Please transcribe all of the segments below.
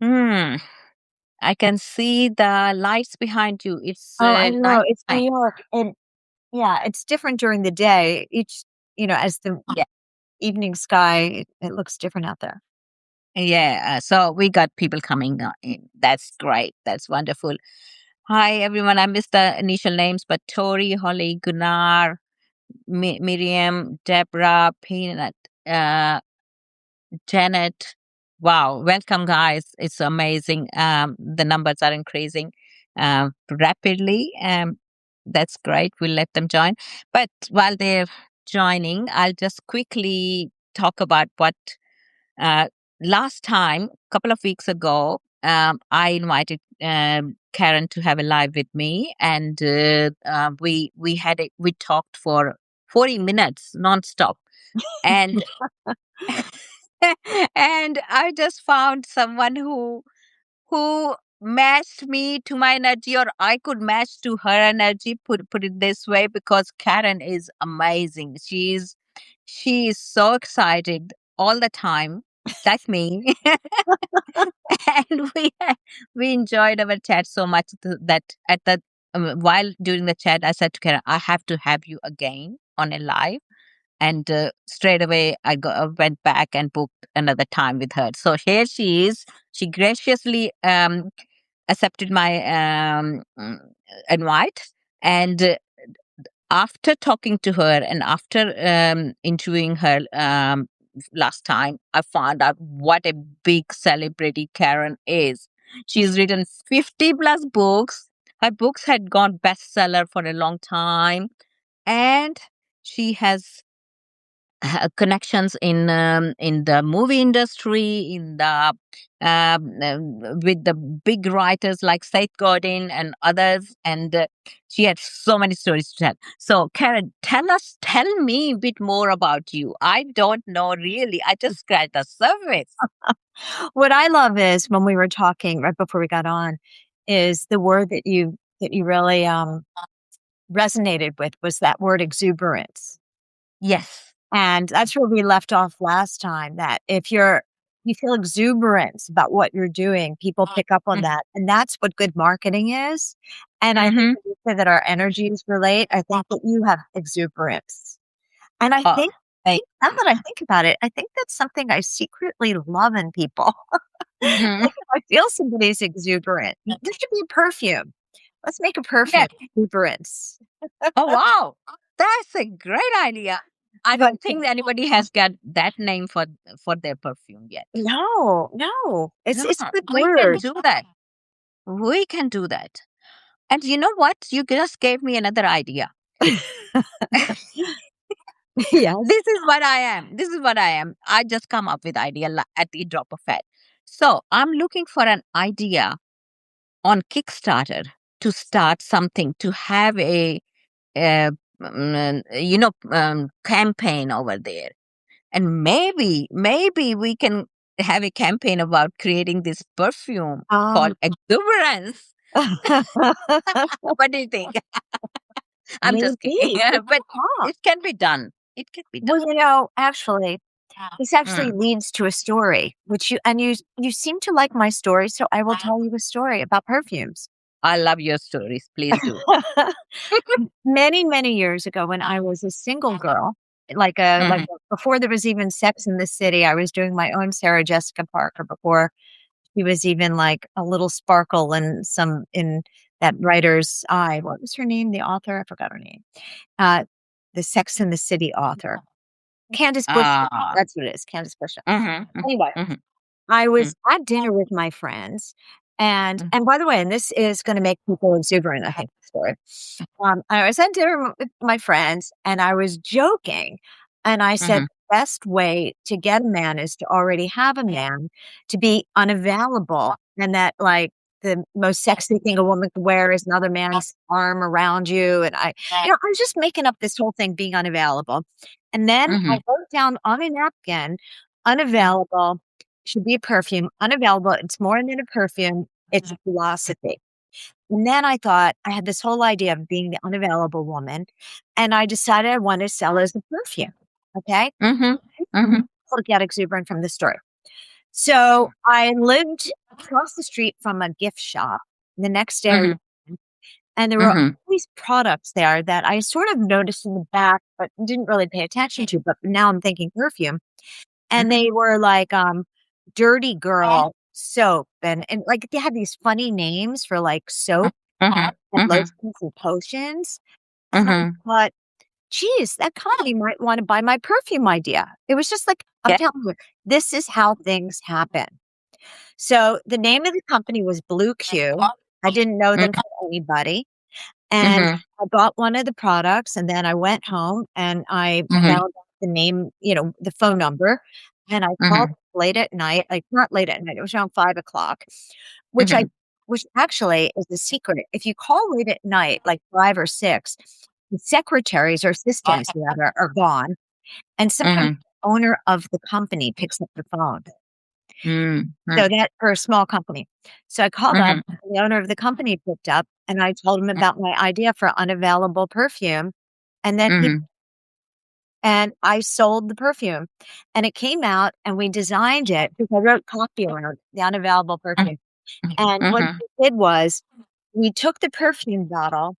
Hmm. I can see the lights behind you. It's Oh, I know. night It's New time. York. And yeah, it's different during the day. As the Yeah. evening sky, it looks different out there. Yeah. So we got people coming in. That's great. That's wonderful. Hi, everyone. I missed the initial names, but Tori, Holly, Gunnar, Miriam, Deborah, Peanut, uh, Janet. Wow. Welcome, guys. It's amazing. The numbers are increasing rapidly. That's great. We'll let them join. But while they're joining, I'll just quickly talk about what uh, last time, a couple of weeks ago, I invited Karen to have a live with me, and we talked for 40 minutes nonstop, and and I just found someone who matched me to my energy, or I could match to her energy. Put it this way, because Karen is amazing. She is so excited all the time, like me. And we enjoyed our chat so much that at the while during the chat, I said to Karen, I have to have you again on a live. And straight away, went back and booked another time with her. So here she is. She graciously accepted my invite. And after talking to her and after interviewing her last time, I found out what a big celebrity Karen is. She's written 50 plus books. Her books had gone bestseller for a long time. And she has connections in the movie industry, in the with the big writers like Seth Godin and others, and she had so many stories to tell. So, Karen, tell me a bit more about you. I don't know really. I just scratched the surface. What I love is when we were talking right before we got on, is the word that you really resonated with was that word exuberance. Yes. And that's where we left off last time, that if you feel exuberance about what you're doing, people pick up on that. And that's what good marketing is. And I think Mm-hmm. when you say that our energies relate, I think that you have exuberance. And Oh, thank now you. that I think about it, I think that's something I secretly love in people. Hmm. Like if I feel somebody's exuberant, this should be a perfume. Let's make a perfume, Yes. exuberance. Oh, wow. That's a great idea. I But don't think anybody has got that name for their perfume yet. no, no, it's a Yeah, good we can word. do that. We can do that. And you know what? You just gave me another idea. Yes. This is what I am. This is what I am. I just come up with idea at the drop of hat. So I'm looking for an idea on Kickstarter to start something, to have a campaign over there. And maybe we can have a campaign about creating this perfume called Um, exuberance. What do you think? I'm maybe just kidding. good But call. it can be done. It can be done. Well, actually, this actually Mm. leads to a story, which you seem to like my story, so I will tell you a story about perfumes. I love your stories. Please do. Many, many years ago, when I was a single girl, Mhm. before there was even Sex in the City, I was doing my own Sarah Jessica Parker before she was even like a little sparkle in that writer's eye. What was her name? The author? I forgot her name. Uh, the Sex in the City author. Candace Bush. Ah. That's what it is, Candace Bush. Mhm, Anyway, mhm, I mhm, was at dinner with my friends, mhm, and by the way, and this is gonna make people exuberant, I think, the story. I was at dinner with my friends, and I was joking, and I said, mhm, "The best way to get a man is to already have a man, to be unavailable, and that, like, the most sexy thing a woman could wear is another man's arm around you," and I was just making up this whole thing being unavailable, and then I mhm, wrote down on a napkin, "Unavailable should be a perfume. Unavailable, it's more than a perfume, it's a philosophy." And then I thought I had this whole idea of being the unavailable woman, and I decided I wanted to sell it as a perfume. Okay. mhm, mhm, People get exuberant from the story. So I lived across the street from a gift shop. The next day, Mhm. and there were Mhm. always products there that I sort of noticed in the back, but didn't really pay attention to. But now I'm thinking perfume, and they were like dirty girl soap, and like they had these funny names for like soap Mhm. and Mhm. lotions and potions. And I Mhm. thought, geez, that company might want to buy my perfume idea. It was just like, I'm Yeah. telling you, this is how things happen. So the name of the company was Blue Q. I didn't know them Mhm. from anybody. And Mhm. I bought one of the products and then I went home and I Mhm. found out the name, the phone number, and I called Mhm. late at night, like not late at night, it was around 5 o'clock, which I Mhm. which actually is the secret. If you call late at night, like 5 or 6, the secretaries or assistants rather are gone. And sometimes Mhm. the owner of the company picks up the phone. Mhm. So that for a small company. So I called up, Mhm. and the owner of the company picked up, and I told him about my idea for unavailable perfume, and then he Mhm. and I sold the perfume, and it came out, and we designed it because I wrote copy around the unavailable perfume. And what Mhm. we did was we took the perfume bottle,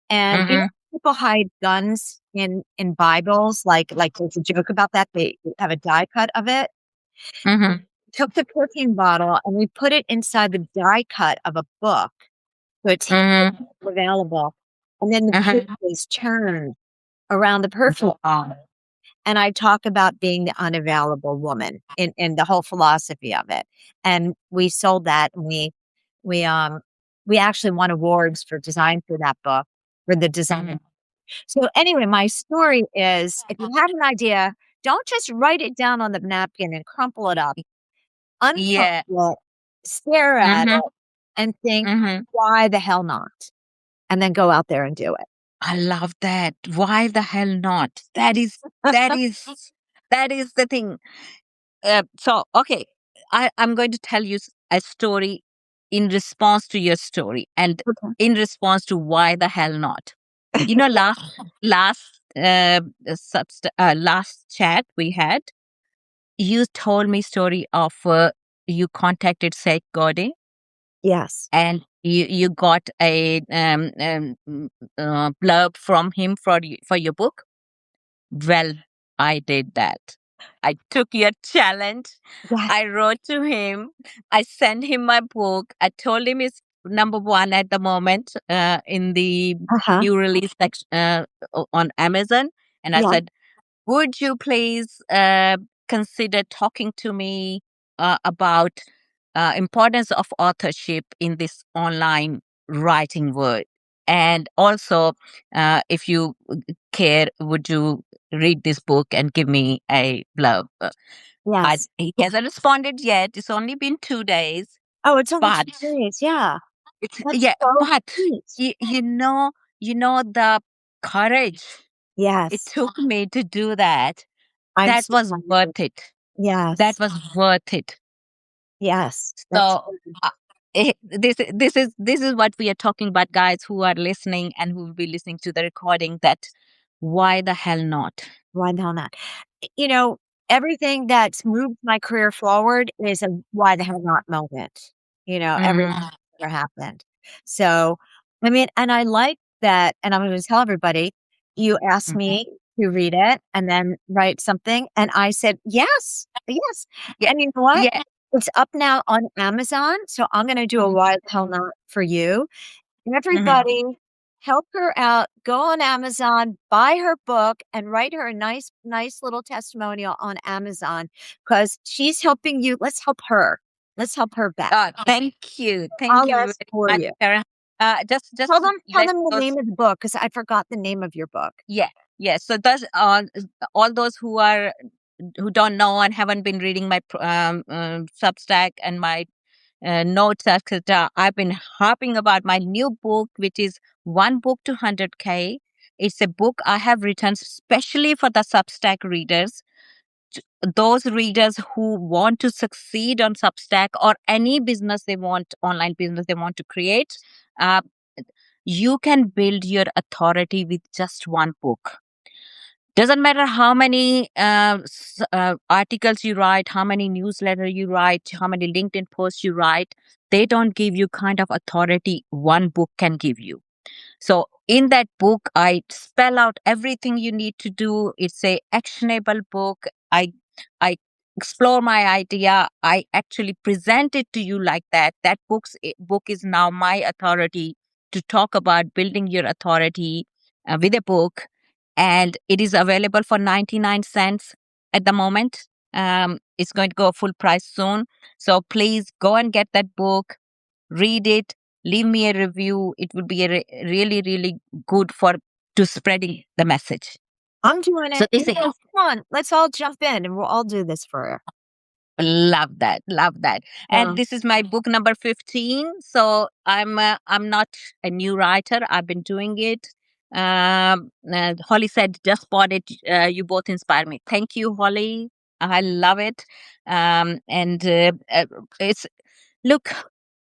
and Mhm. people hide guns in Bibles, like there's a joke about that. They have a die cut of it. Mhm. Took the perfume bottle and we put it inside the die cut of a book, so it's Mhm. available, and then the page Mhm. is turned around the perfume bottle, and I talk about being the unavailable woman in the whole philosophy of it, and we sold that, and we, um we actually won awards for design for that book, for the design. Mhm. So, anyway, my story is, if you have an idea, don't just write it down on the napkin and crumple it up. Yeah. Uncomfortable, stare at Mhm. it, and think, Mhm. "Why the hell not?" And then go out there and do it. I love that. Why the hell not? That is that is the thing. So okay, I'm going to tell you a story in response to your story and Okay. in response to why the hell not. You know, last chat we had, you told me story of you contacted Seth Godin Yes. and you got a blurb from him for your book. Well, I did that. I took your challenge. Yes. I wrote to him. I sent him my book. I told him it's number one at the moment in the Uh-huh. new release section on Amazon. And I Yeah. said, would you please consider talking to me about importance of authorship in this online writing world? And also, if you care, would you read this book and give me a blurb? Yes. He hasn't responded yet. It's only been 2 days, Oh, it's only but 2 days. Yeah. it's That's yeah, so but sweet. you know the courage it Yes. took me to do that. I'm That so was happy. worth it. That Yes. was worth it. Yes. That's So this is what we are talking about, guys who are listening and who will be listening to the recording. That why the hell not? why not? You know, everything that's moved my career forward is a why the hell not moment. Everything Mhm, that ever happened. So, I mean, and I like that, and I'm going to tell everybody, you asked mhm. me to read it and then write something, and I said, yes, yes. Yeah, And you know what? yeah. It's up now on Amazon. So I'm going to do a Mhm, why the hell not for you. mhm. Everybody, help her out. Go on Amazon, buy her book, and write her a nice little testimonial on Amazon because she's helping you. Let's help her. Let's help her back. Thank I'll you very ask for much, you. Karen. Just Tell to them, tell let them the those name of the book because I forgot the name of your book. yeah, yeah. So those all those who don't know and haven't been reading my Substack and my notes, etc. I've been harping about my new book, which is One Book to 100K. It's a book I have written specially for the Substack readers, those readers who want to succeed on Substack or any business they want, online business they want to create. Uh, you can build your authority with just one book. Doesn't matter how many articles you write, how many newsletter you write, how many LinkedIn posts you write. They don't give you kind of authority one book can give you. So in that book, I spell out everything you need to do. It's a actionable book. I explore my idea. I actually present it to you like that. That book is now my authority to talk about building your authority with a book, and it is available for 99 cents at the moment. It's going to go full price soon. So please go and get that book, read it, leave me a review. It would be really, really good for to spreading the message. I'm doing So it. this is Yes, come on, let's all jump in and we'll all do this for her. love that, love that. And Yeah. this is my book number 15. So I'm not a new writer. I've been doing it. Holly said, just bought it. You both inspire me. Thank you, Holly. I love it. And it's Look,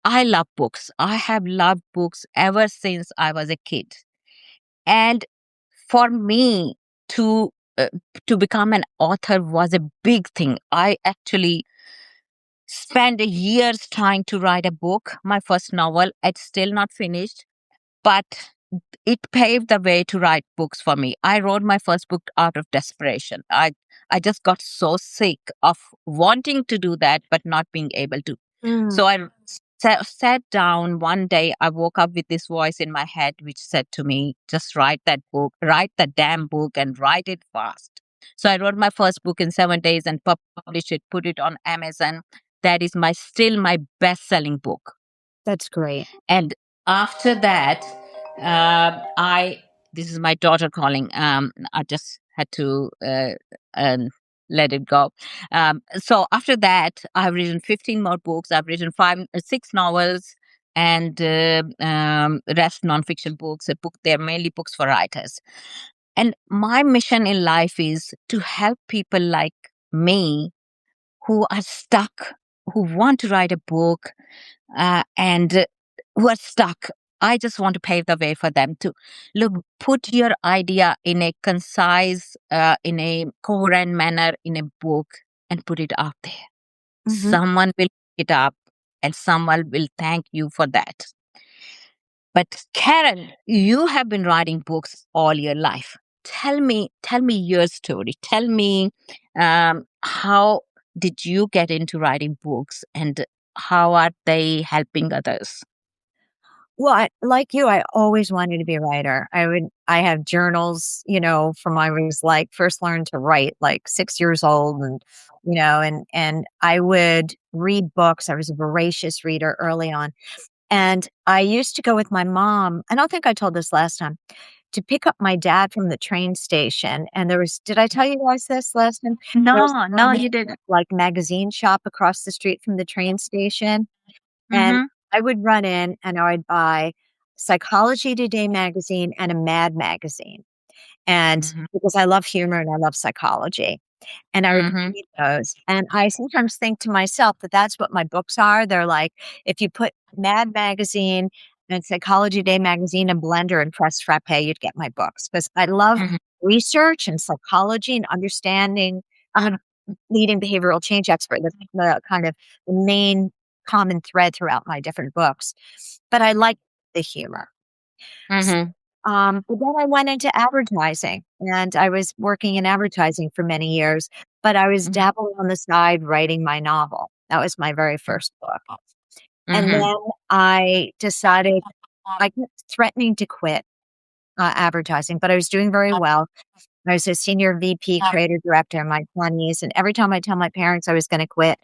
I love books. I have loved books ever since I was a kid. And for me to uh, to become an author was a big thing. I actually spent years trying to write a book, my first novel. It's still not finished, but it paved the way to write books for me. I wrote my first book out of desperation. I just got so sick of wanting to do that but not being able to. Mm, So I sat down one day. I woke up with this voice in my head which said to me, just write that book, write the damn book and write it fast. So I wrote my first book in 7 days and published it, put it on Amazon. That is my still my best selling book. that's great. And after that, I this is my daughter calling. I just had to um, let it go. So after that, I've written 15 more books. I've written six novels, and rest nonfiction books. A book. They're mainly books for writers. And my mission in life is to help people like me who are stuck, who want to write a book, and who are stuck. I just want to pave the way for them to look, put your idea in a concise, in a coherent manner in a book and put it out there. Hmm. Someone will pick it up and someone will thank you for that. But Karen, you have been writing books all your life. Tell me your story. Tell me how did you get into writing books and how are they helping others? Well, like you, I always wanted to be a writer. I have journals, from when I was like first learned to write, like 6 years old, and I would read books. I was a voracious reader early on. And I used to go with my mom. I don't think I told this last time to pick up my dad from the train station. And did I tell you guys this last time? There was No, a no, you didn't. like magazine shop across the street from the train station. And Mm-hmm. I would run in and I would buy Psychology Today magazine and a Mad magazine. And Mm-hmm. because I love humor and I love psychology, and I would Mm-hmm. read those. And I sometimes think to myself that that's what my books are. They're like, if you put Mad magazine and Psychology Day magazine and blender and press frappe, you'd get my books because I love Mm-hmm. research and psychology and understanding. I'm a leading behavioral change expert. That's the kind of the main common thread throughout my different books. But I like the humor. Mm-hmm. But then I went into advertising and I was working in advertising for many years, but I was dabbling on the side writing my novel. That was my very first book. And Mm-hmm. then I decided I kept threatening to quit advertising, but I was doing very well. I was a senior VP creative director in my 20s. And every time I tell my parents I was going to quit,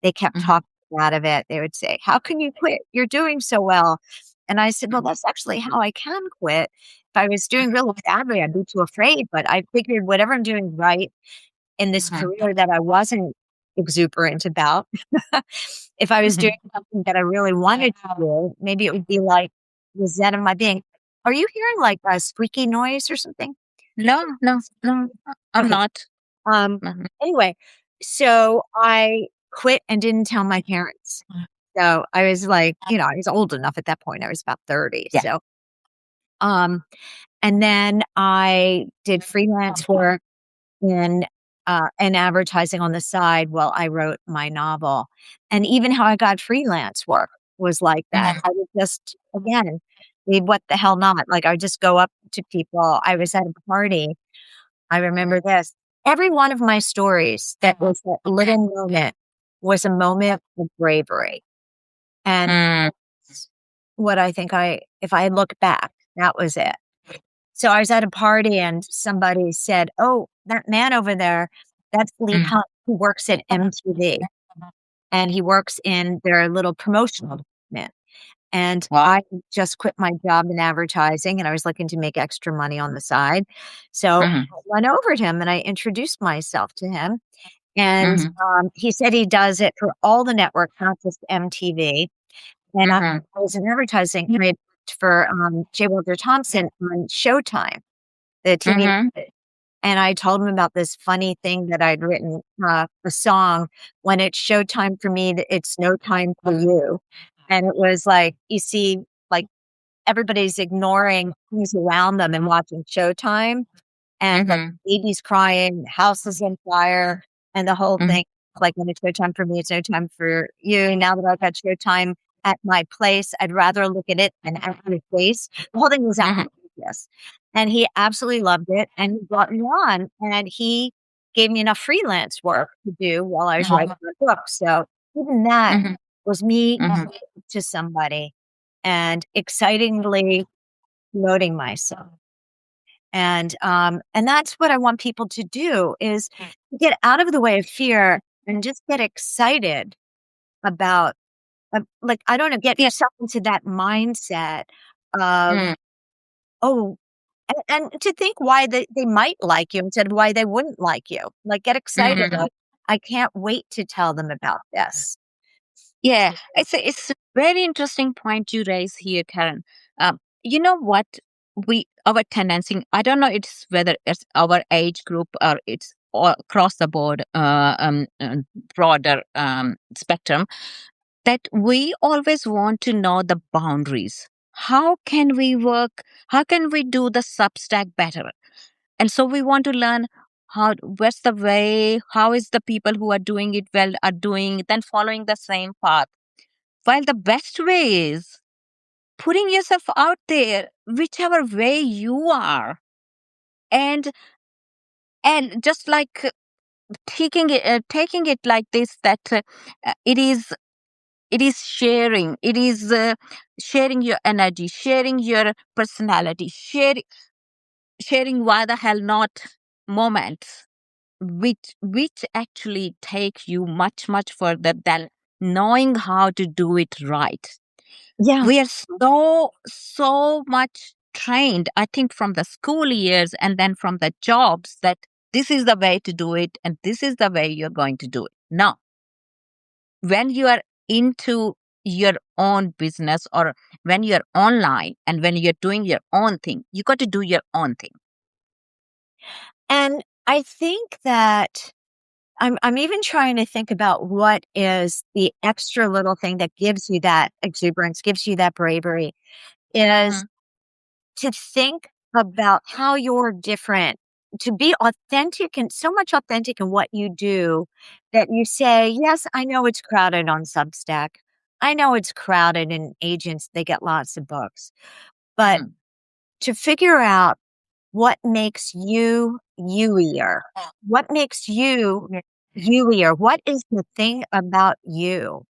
they kept Mm-hmm. talking me out of it. They would say, how can you quit? You're doing so well. And I said, well, that's actually how I can quit. If I was doing really badly, I'd be too afraid. But I figured whatever I'm doing right in this career that I wasn't exuberant about, if I was doing Mm-hmm. something that I really wanted to do, maybe it would be like the zen of my being. Are you hearing like a squeaky noise or something? No, no, no, I'm Okay. not. Um, Mhm. anyway, so I quit and didn't tell my parents. So I was like, I was old enough at that point. I was about 30. Yeah. So, um, and then I did freelance work. in advertising on the side while I wrote my novel. And even how I got freelance work was like that. I would just, again, what the hell not? Like, I would just go up to people. I was at a party. I remember this. Every one of my stories that was that little moment was a moment of bravery. And Mm, that's what I think if I look back, that was it. So I was at a party and somebody said, "Oh, that man over there, that's Lee mm. Hunt who works at MTV, and he works in their little promotional department." And Wow. I just quit my job in advertising, and I was looking to make extra money on the side. So Mhm, I went over to him and I introduced myself to him. And mhm, he said he does it for all the networks, not just MTV. And mhm, I was in advertising. I had worked for J. Walter Thompson on Showtime, the TV. mhm, And I told him about this funny thing that I'd written, a song, "When it's showtime for me, it's no time for you." And it was like, you see, like, everybody's ignoring things around them and watching Showtime, and, like, mhm, baby's crying, the house is on fire, and the whole mhm, thing, like, "When it's showtime for me, it's no time for you. Now that I've got showtime at my place, I'd rather look at it than at your face." The whole thing was mhm, outrageous, and he absolutely loved it, and he brought me on, and he gave me enough freelance work to do while I was writing my book, so even that mhm, was me mhm. to somebody and excitingly promoting myself. And that's what I want people to do is to get out of the way of fear and just get excited about, like, I don't know, get Yeah. yourself into that mindset of, Mm, oh, and to think why they might like you instead of why they wouldn't like you. Like, get excited. mhm. Like, I can't wait to tell them about this. Yeah, it's a very interesting point you raise here, Karen. You know what? We our tendency. I don't know. It's whether it's our age group or it's all across the board, broader spectrum. That we always want to know the boundaries. How can we work? How can we do the Substack better? And so we want to learn what's the way, how is the people who are doing it well are doing, then following the same path. While the best way is putting yourself out there, whichever way you are, and just like taking it like this, that it is sharing, sharing your energy, sharing your personality, sharing why the hell not moments, which actually take you much further than knowing how to do it right. Yeah. We are so much trained, I think, from the school years and then from the jobs, that this is the way to do it and this is the way you're going to do it. Now, when you are into your own business, or when you're online and when you're doing your own thing, you got to do your own thing. And I think that I'm even trying to think about what is the extra little thing that gives you that exuberance, gives you that bravery, is Mhm, to think about how you're different, to be authentic and so much authentic in what you do that you say, "Yes, I know it's crowded on Substack. I know it's crowded in agents, they get lots of books." But mhm, to figure out what makes you you-ier, what makes you you-ier, what is the thing about you?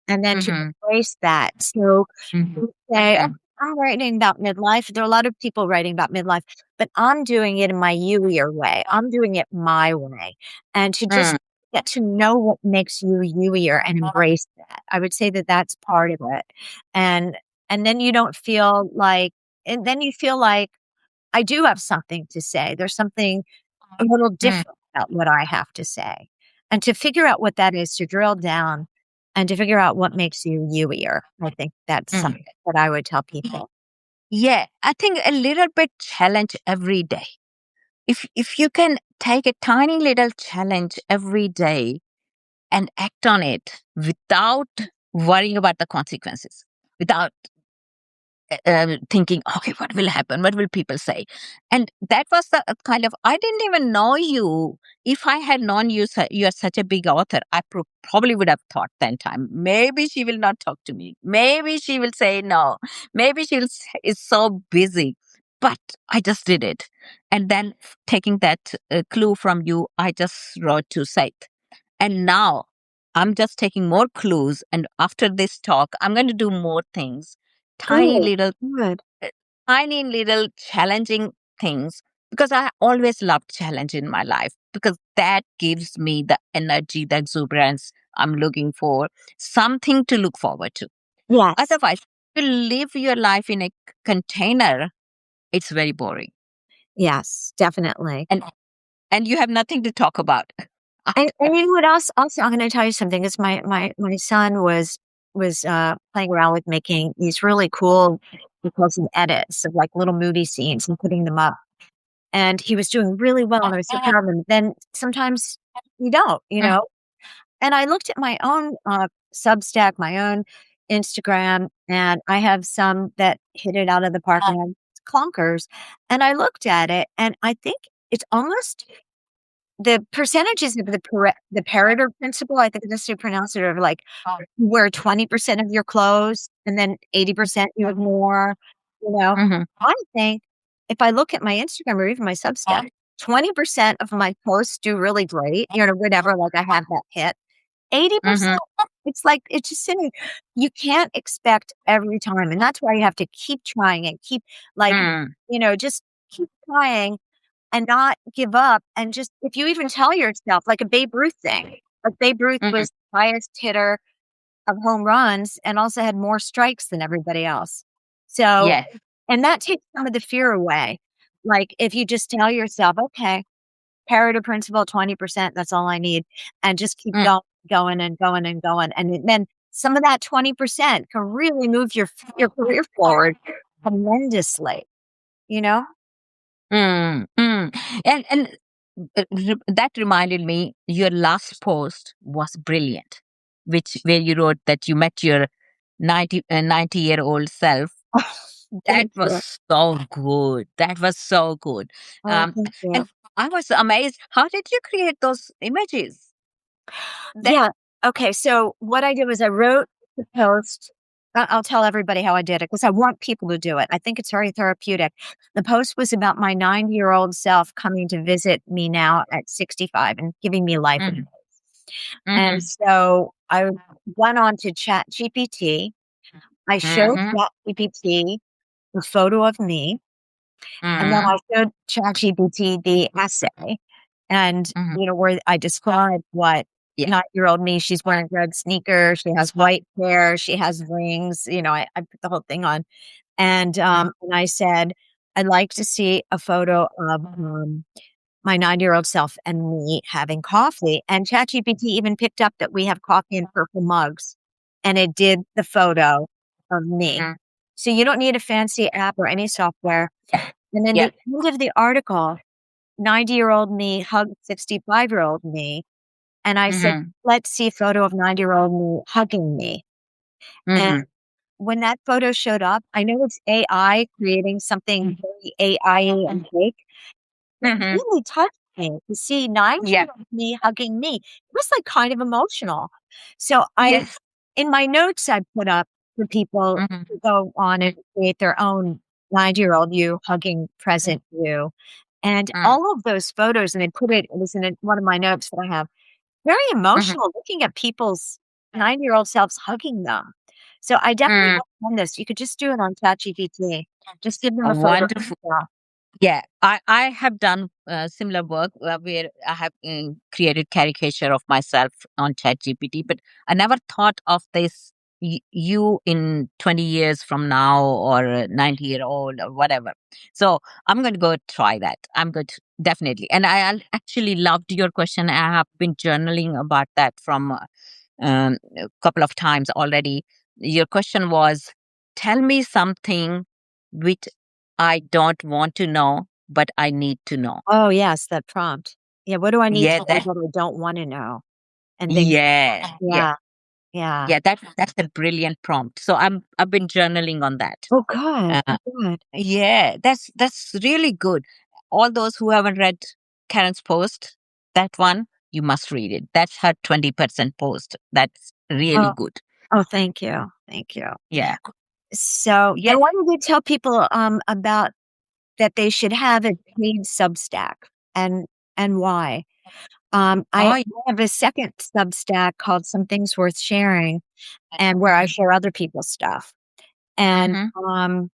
And then to mhm, embrace that. So mhm, you say, "Oh, mhm, I'm writing about midlife." There are a lot of people writing about midlife, but I'm doing it in my you-ier way. I'm doing it my way. And to just mhm, get to know what makes you you-ier and embrace that. I would say that that's part of it. And then you don't feel like, and then you feel like I do have something to say. There's something a little mhm, different about what I have to say. And to figure out what that is, to drill down and to figure out what makes you you-ier. I think that's mhm. something that I would tell people. Yeah, I think a little bit challenge every day. If you can take a tiny little challenge every day and act on it without worrying about the consequences, without thinking, okay, what will happen? What will people say? And that was the kind of, I didn't even know you. If I had known you, you are such a big author, I probably would have thought 10 times, maybe she will not talk to me. Maybe she will say no. Maybe she is so busy. But I just did it. And then taking that clue from you, I just wrote to Seth. And now I'm just taking more clues. And after this talk, I'm going to do more things, tiny Good, little, good. uh, tiny little challenging things, because I always loved challenge in my life, because that gives me the energy, the exuberance I'm looking for, something to look forward to. Yes, Otherwise, if you live your life in a container, it's very boring. yes, definitely. And you have nothing to talk about after. And you know what else? Also, I'm going to tell you something. Is my son was playing around with making these really cool, we call them edits of like little movie scenes and putting them up. And he was doing really well, and I was so proud of him. Then sometimes you don't, you Mm, know. And I looked at my own Substack, my own Instagram, and I have some that hit it out of the park and have clunkers. And I looked at it, and I think it's almost the percentages of the Pareto principle, I think that's how you pronounce it, are like you wear 20% of your clothes and then 80% you ignore, you know. mhm, I think if I look at my Instagram or even my Substack, 20% of my posts do really great, you know, whatever, like I have that hit. 80%, mhm, it's like it's just sitting. You can't expect every time, and that's why you have to keep trying and keep like, mm, just keep trying and not give up, and just if you even tell yourself like a Babe Ruth thing, like Babe Ruth mhm. was the highest hitter of home runs and also had more strikes than everybody else. So, Yes. and that takes some of the fear away. Like if you just tell yourself, okay, Pareto principle, 20%, that's all I need, and just keep Mm, going and going and going. And then some of that 20% can really move your career forward tremendously, you know? mm. And that reminded me, your last post was brilliant, which where you wrote that you met your 90-year-old self. That Thank you. was so good. That was so good. Oh, Um, thank you. and I was amazed. How did you create those images? That. Yeah. Okay. So what I did was I wrote the post. I'll tell everybody how I did it because I want people to do it. I think it's very therapeutic. The post was about my 9-year-old self coming to visit me now at 65 and giving me life advice. Mhm, And mhm, so I went on to Chat GPT. I showed mhm, Chat GPT a photo of me, and then mhm, I showed Chat GPT the essay. And, mhm. where I describe what Yeah. 9-year-old me, she's wearing red sneakers, she has white hair, she has rings, I put the whole thing on. And I said, "I'd like to see a photo of, my 9-year-old self and me having coffee." And ChatGPT even picked up that we have coffee in purple mugs, and it did the photo of me. Mhm. So you don't need a fancy app or any software. And then Yeah. the end of the article, 90-year-old me hugged 65-year-old me, and I said, Mhm, "Let's see a photo of 90-year-old me hugging me." And mhm, when that photo showed up, I know it's AI creating something very AI-y and fake. It mhm. really touched me to see Yeah. 90-year-old me hugging me. It was, like, kind of emotional. So I Yes. in my notes, I put up for people Mhm, to go on and create their own 90-year-old you hugging present you. And mm, all of those photos, and I put it was in one of my notes that I have, very mhm, emotional looking at people's 90-year-old selves hugging them. So I definitely mm. recommend this. You could just do it on ChatGPT. Just give them a photo. Wonderful. Yeah, I have done similar work where I have created caricature of myself on ChatGPT, but I never thought of this, you in 20 years from now, or 90-year-old or whatever. So I'm going to go try that. I'm going to definitely. And actually loved your question. I have been journaling about that from a couple of times already. Your question was, tell me something which I don't want to know, but I need to know. Oh, yes, that prompt. Yeah, what do I need Yeah, to know that. that I don't wanna know? And then Yeah, yeah. yeah. Yeah. Yeah, that's a brilliant prompt. So I've been journaling on that. Oh, good. Uh, Oh, good. yeah, that's really good. All those who haven't read Karen's post, that one you must read it. That's her 20% post. That's really Oh, good. oh, thank you. Thank you. Yeah. So I Yeah. wanted to tell people about that they should have a paid Substack and why. I Oh. have a second Substack called Some Things Worth Sharing, and where I share other people's stuff. And Mm-hmm.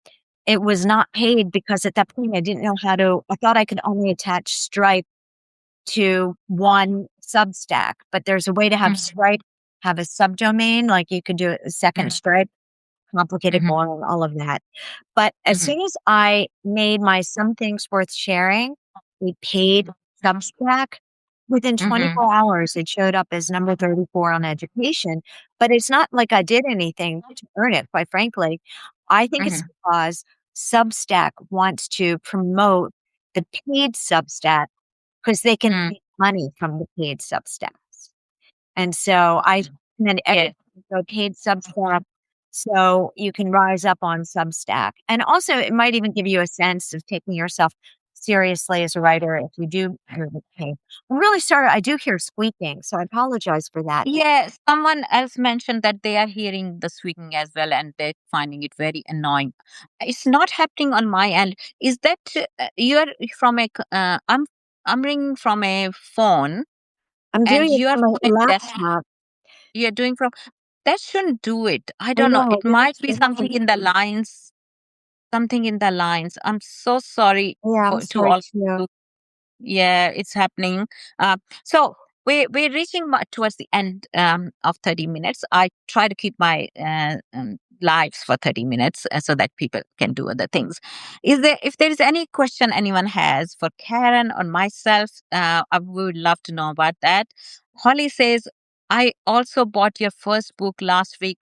it was not paid because at that point I didn't know how to. I thought I could only attach Stripe to one Substack, but there's a way to have Stripe have a subdomain, like you could do a second Stripe, complicated Mm-hmm. more and all of that. But as Mm-hmm. soon as I made my Some Things Worth Sharing a paid Substack, within Mm-hmm. 24 hours, it showed up as number 34 on education. But it's not like I did anything to earn it, quite frankly. I think it's Mm-hmm. because Substack wants to promote the paid Substack because they can Mm-hmm. make money from the paid Substacks. And so I recommend Yeah. everyone go paid Substack so you can rise up on Substack. And also, it might even give you a sense of taking yourself seriously as a writer if you do hear the pain. I'm really sorry. I do hear squeaking, so I apologize for that. Yeah, someone else mentioned that they are hearing the squeaking as well and they're finding it very annoying. It's not happening on my end. Is that you're from I'm ringing from a phone I'm and doing it you're from my from a desk. laptop. You're doing from that shouldn't do it. I I don't know. know. It might be something in the lines. Something in the lines. I'm so sorry Yeah, I'm for to sorry all. too. Yeah, it's happening. So we're reaching towards the end of 30 minutes. I try to keep my lives for 30 minutes so that people can do other things. Is there, if there is any question anyone has for Karen or myself, I would love to know about that. Holly says, I also bought your first book last week,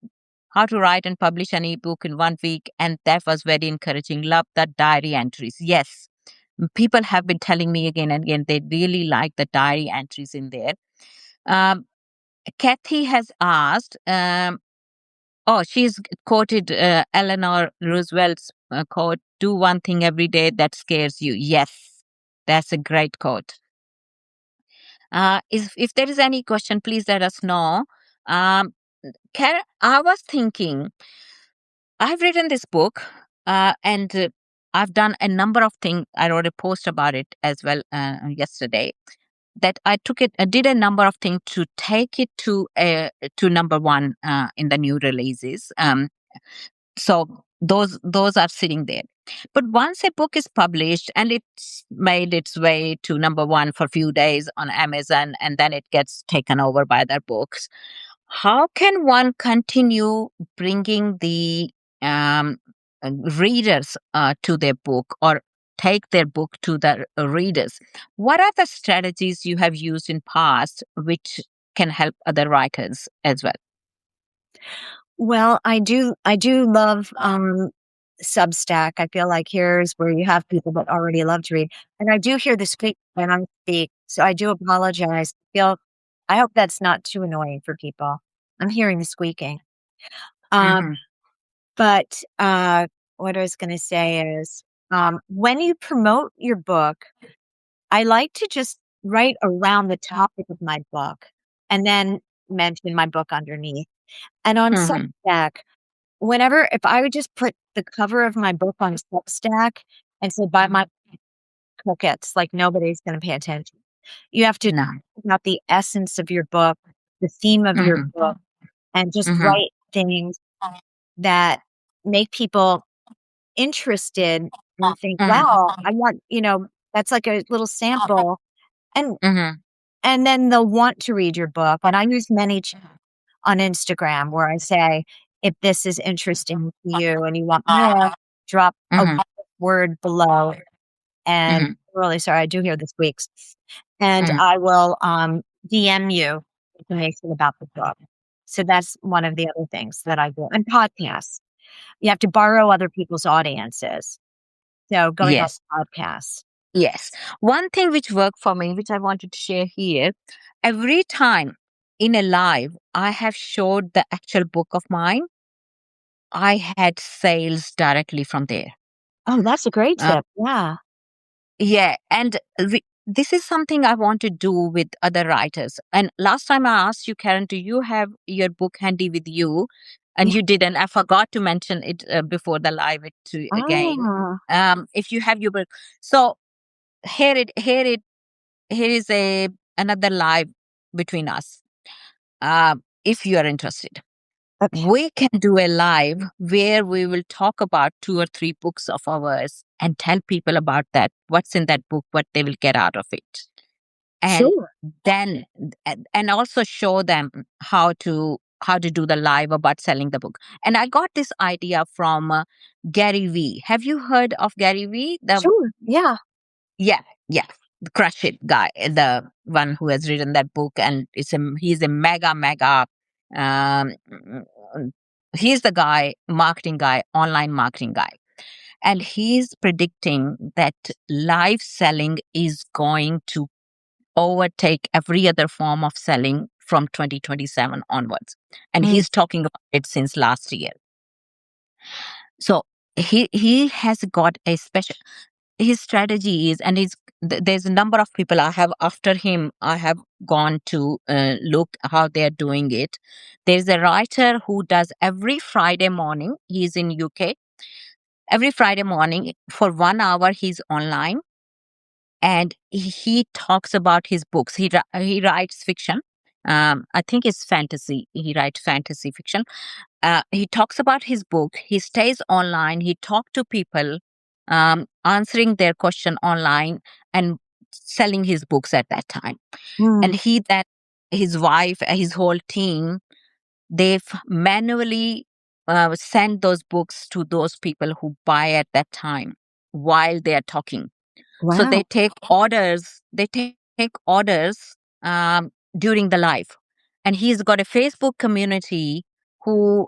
How to Write and Publish an Ebook in 1 week, and that was very encouraging. Love the diary entries. Yes, people have been telling me again and again they really like the diary entries in there. Um, Kathy has asked, oh, she's quoted Eleanor Roosevelt's quote, do one thing every day that scares you. Yes, that's a great quote. If there is any question, please let us know. Um, Karen, I was thinking, I've written this book and I've done a number of things. I wrote a post about it as well yesterday that I took it, did a number of things to take it to number one in the new releases. So those are sitting there. But once a book is published and it's made its way to number one for a few days on Amazon, and then it gets taken over by other books, how can one continue bringing the um, readers to their book or take their book to the readers? What are the strategies you have used in past which can help other writers as well? Well, I do love Substack. I feel like here's where you have people that already love to read. And I do hear the squeak when I speak. So I do apologize. I hope that's not too annoying for people. I'm hearing the squeaking. Um, Hmm. but what I was gonna say is when you promote your book, I like to just write around the topic of my book and then mention my book underneath. And on Hmm. Substack, if I would just put the cover of my book on Substack and say, buy my crickets, like nobody's going to pay attention. You have to No. talk about the essence of your book, the theme of your Hmm. book, and just Hmm. write things that make people interested and think, Hmm. wow, that's like a little sample. And Hmm. and then they'll want to read your book. And I use many on Instagram where I say, if this is interesting to you and you want more, drop a Hmm. word below. And Hmm. I'm really sorry, I do hear the squeaks. And Hmm. I will DM you information about the book. So that's one of the other things that I do. And podcasts. You have to borrow other people's audiences. So going on Yes. podcasts. Yes. One thing which worked for me, which I wanted to share here, every time. in a live, I have showed the actual book of mine. I had sales directly from there. Oh, that's a great Uh, tip. Yeah. yeah, and this is something I want to do with other writers. And last time I asked you, Karen, do you have your book handy with you? And Yeah. you didn't. I forgot to mention it before the live it to again. Ah, If you have your book, so here is a another live between us. If you are interested, okay. we can do a live where we will talk about two or three books of ours and tell people about that, what's in that book, what they will get out of it. And Sure. then and also show them how to do the live about selling the book. And I got this idea from Gary Vee. Have you heard of Gary Vee? The Sure. Yeah. Yeah, yeah. The Crush It guy, the one who has written that book, and he's a mega. Um, mm, he's the guy, marketing guy, online marketing guy, and he's predicting that live selling is going to overtake every other form of selling from 2027 onwards, and Mm, he's talking about it since last year. So he has got a special his strategy is, and there's a number of people I have after him. I have gone to look how they are doing it. There's a writer who does every Friday morning. He's in UK. Every Friday morning for 1 hour, he's online and he talks about his books. He writes fiction. I think it's fantasy. He writes fantasy fiction. He talks about his book. He stays online. He talks to people, answering their question online and selling his books at that time. And mm, his wife, his whole team, they've manually sent those books to those people who buy at that time while they are talking. So wow. they take orders during the live. And he's got a Facebook community who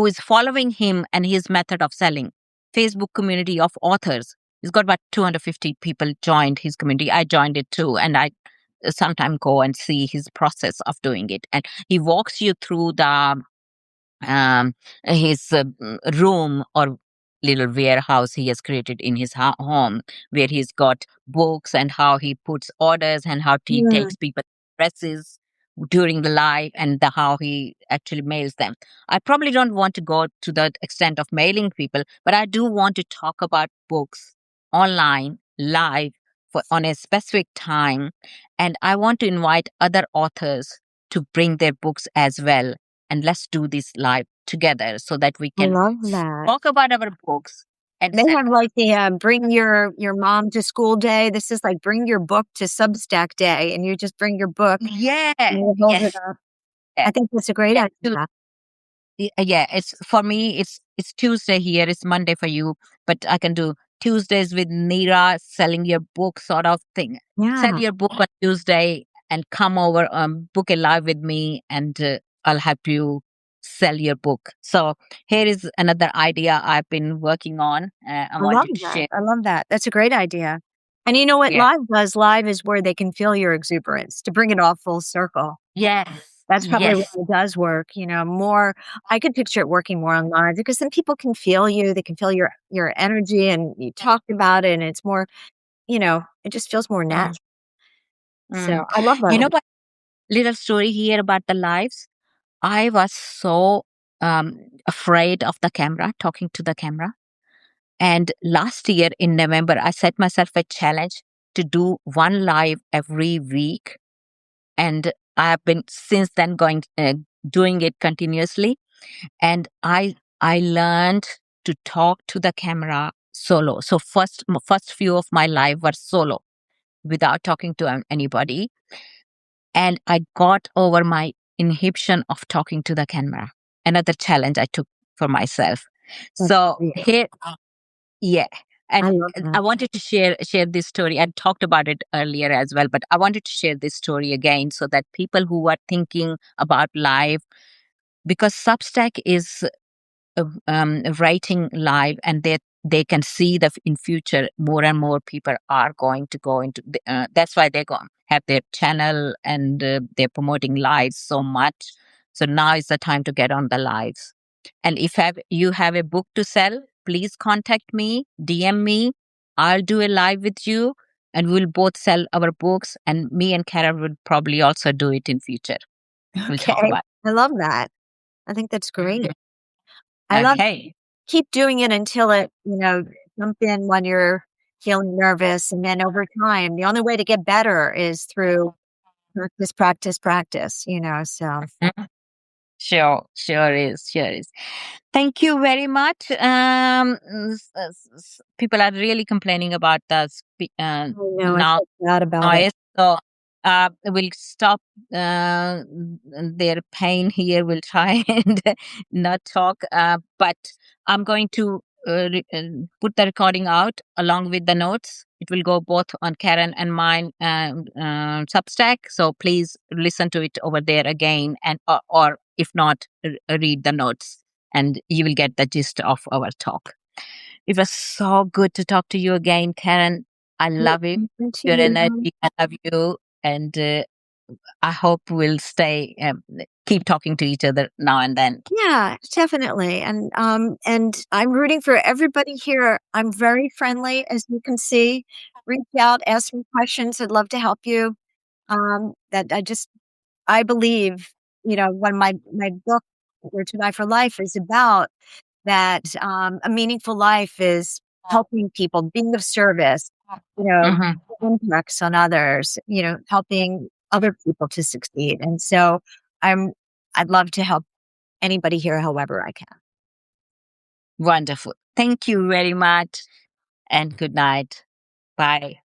is following him and his method of selling. Facebook community of authors. He's got about 250 people joined his community. I joined it too, and I sometimes go and see his process of doing it. And he walks you through the his room or little warehouse he has created in his home, where he's got books and how he puts orders and how he Mm, takes people dresses during the live and the how he actually mails them. I probably don't want to go to the extent of mailing people, but I do want to talk about books online live for on a specific time, and I want to invite other authors to bring their books as well, and let's do this live together so that we I can love that. talk about our books and They sell have them. like the bring your mom to school day. This is like bring your book to Substack day, and you just bring your book Yeah, and you hold it yes, up. yeah, I think that's a great yeah. idea. Yeah, it's for me. It's Tuesday here. It's Monday for you, but I can do Tuesdays with Neera selling your book, sort of thing. Sell Yeah, your book on Tuesday and come over, book a live with me, and I'll help you sell your book. So here is another idea I've been working on. I I love wanted to that. share. I love that. That's a great idea. And you know what Yeah. live does? Live is where they can feel your exuberance to bring it all full circle. Yes. That's probably why Yes. it does work, more I could picture it working more on live because then people can feel you, they can feel your energy and you talked about it and it's more, it just feels more Mm, natural. So mm. I love You that. know what? Little story here about the lives. I was so afraid of the camera, talking to the camera. And last year in November, I set myself a challenge to do one live every week. And I have been since then doing it continuously. And I learned to talk to the camera solo. So first few of my live were solo without talking to anybody, and I got over my inhibition of talking to the camera. Another challenge I took for myself. That's So great. here, yeah, I and love I that. wanted to share this story. I talked about it earlier as well, but I wanted to share this story again so that people who are thinking about live, because Substack is writing live, and they can see that in future more and more people are going to go into that's why they're going have their channel, and they're promoting lives so much. So now is the time to get on the lives. And if you have a book to sell, please contact me, DM me. I'll do a live with you, and we'll both sell our books. And me and Karen will probably also do it in future. We'll talk Okay. about I love that. I think that's great. it. I love Okay. keep doing it until it, jump in when you're feeling nervous. And then over time, the only way to get better is through practice, practice, practice, so. Mhm. Sure, sure is. Thank you very much. People are really complaining about the I know, I now felt bad about it. noise. So we'll stop their pain here. We'll try and not talk. But I'm going to put the recording out along with the notes. It will go both on Karen and mine Substack. So please listen to it over there again, and or if not, read the notes, and you will get the gist of our talk. It was so good to talk to you again, Karen. I love it, And to your you. energy. I love you. And I hope we'll keep talking to each other now and then. Yeah, definitely. And I'm rooting for everybody here. I'm very friendly, as you can see. Reach out, ask me questions. I'd love to help you. That I believe, when my book, Where to Die for Life, is about that, a meaningful life is helping people, being of service, you know, Hmm. impacts on others, helping other people to succeed. And so I'm I'd love to help anybody here however I can. Wonderful. Thank you very much. And good night. Bye.